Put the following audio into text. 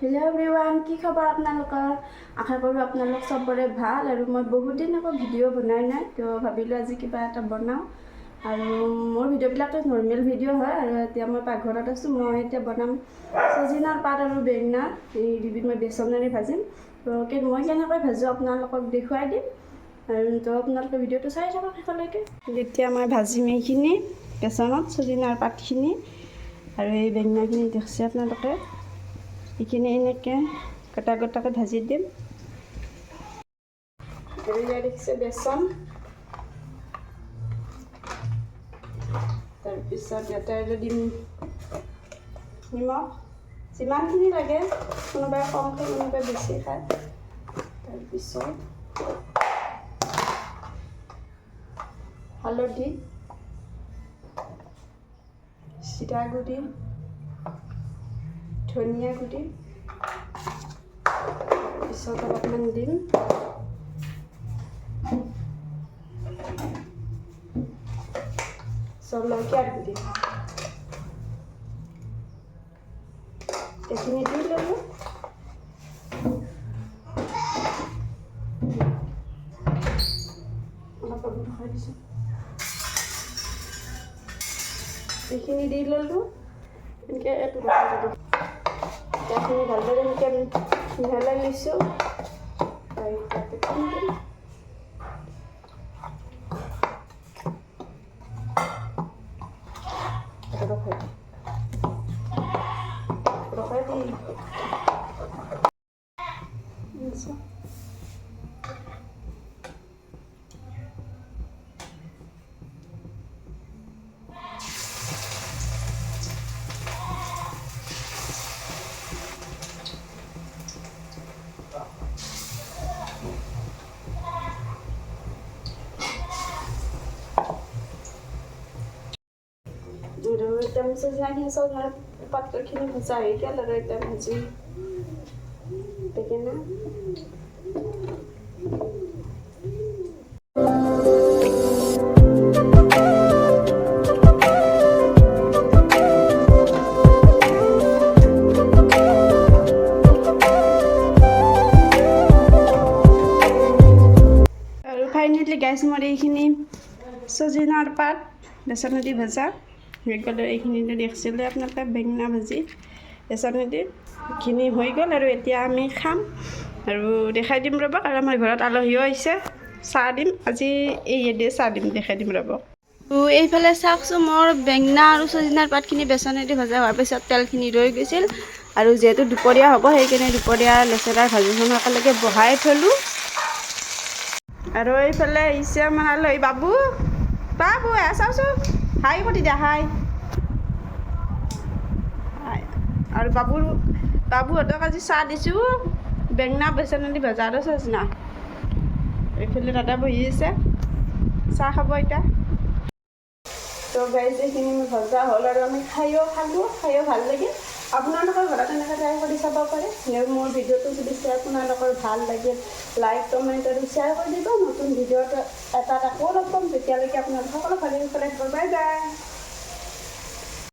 hello everyone की खबर आपनालोकर आशा करूँ आपनालोक सबरे ভাল और मैं बहुत दिन आक भिडिओ बनाई ना तो भाविलो आज किबा एटा बनाओ और मोर भिडिओबिलाक नर्मेल भिडिओ है और एतिया मैं पाकघरत आछो मैं एतिया बनाम सजिनार पात और बेंगना दुबिध मैं बेसनेरे भाजिम तो मैं केनेকৈ भाजो आपनालोকক देखुवाई दिम तो आपनालोके भिडिओটো चाइ थाকক शेषলৈके एतिया मैं भाजिम এইখিনি बेसनत सजिनार पातखिनि और এই बेंगनाखिनि देखছে आपनालोके এইখিনি এনেকৈ গোটা গোটাকৈ ভাজি দিম আৰু ইয়াত দেখিছে বেচন তাৰপিছত ইয়াতে আৰু দিম নিমখ যিমানখিনি লাগে কোনোবাই কম খায় কোনোবাই বেছি খায় তাৰপিছত হালধি জিৰা গুড়ি ধনিয়া গুড়ি পিছত অলপমান দিম জলকীয়াৰ গুড়ি এইখিনি দি ল'লোঁ অলপ ৰখাই দিছোঁ এইখিনি দি ল'লোঁ এনেকৈ এইটো ৰখাই দিলোঁ এইখিনি ভালদৰে এনেকৈ মিহলাই লৈছোঁ আৰু এতিয়া সজিনাখিনি চব পাতৰখিনি ভজা হৈ গ'ল আৰু এতিয়া ভাজি বেঙেনা আৰু ফাইনেলি গাইছ মোৰ এইখিনি সজিনাৰ পাত বেচনেদি ভজা হৈ গ'ল এইখিনি দেখিছিলে আপোনালোকে বেঙেনা ভাজি বেচনেদি এইখিনি হৈ গ'ল আৰু এতিয়া আমি খাম আৰু দেখাই দিম ৰ'ব আৰু আমাৰ ঘৰত আলহীও আহিছে চাহ দিম আজি এইয়েদি চাহ দিম দেখাই দিম ৰ'ব এইফালে চাওকচোন মোৰ বেঙেনা আৰু সজিনাৰ পাতখিনি বেচনেদি ভজা হোৱাৰ পিছত তেলখিনি ৰৈ গৈছিল আৰু যিহেতু দুপৰীয়া হ'ব সেইকাৰণে দুপৰীয়া লেচেৰাৰ ভাজিখন একেলগে বহাই থলোঁ আৰু এইফালে আহিছে আমাৰ আলহী বাবু বাবু চাওঁচোন হাই কৰি দিয়া হাই আৰু বাবুহঁতক আজি চাহ দিছোঁ বেঙেনা বেচনেদি ভজা আৰু সজনা এইফালে দাদা বহি আছে চাহ খাব এতিয়া তো গাইজ এইখিনি ভজা হ'ল আৰু আমি খাইও ভাল লাগিল আপোনালোকৰ ঘৰত এনেকৈ ট্ৰাই কৰি চাব পাৰে মোৰ ভিডিঅ'টো যদি আপোনালোকৰ ভাল লাগিল লাইক কমেণ্ট আৰু শ্বেয়াৰ কৰি দিব নতুন ভিডিঅ'টো এটা আকৌ লগ পাম তেতিয়ালৈকে আপোনালোক সকলো ভালে কুশলে থাকিব বাই বাই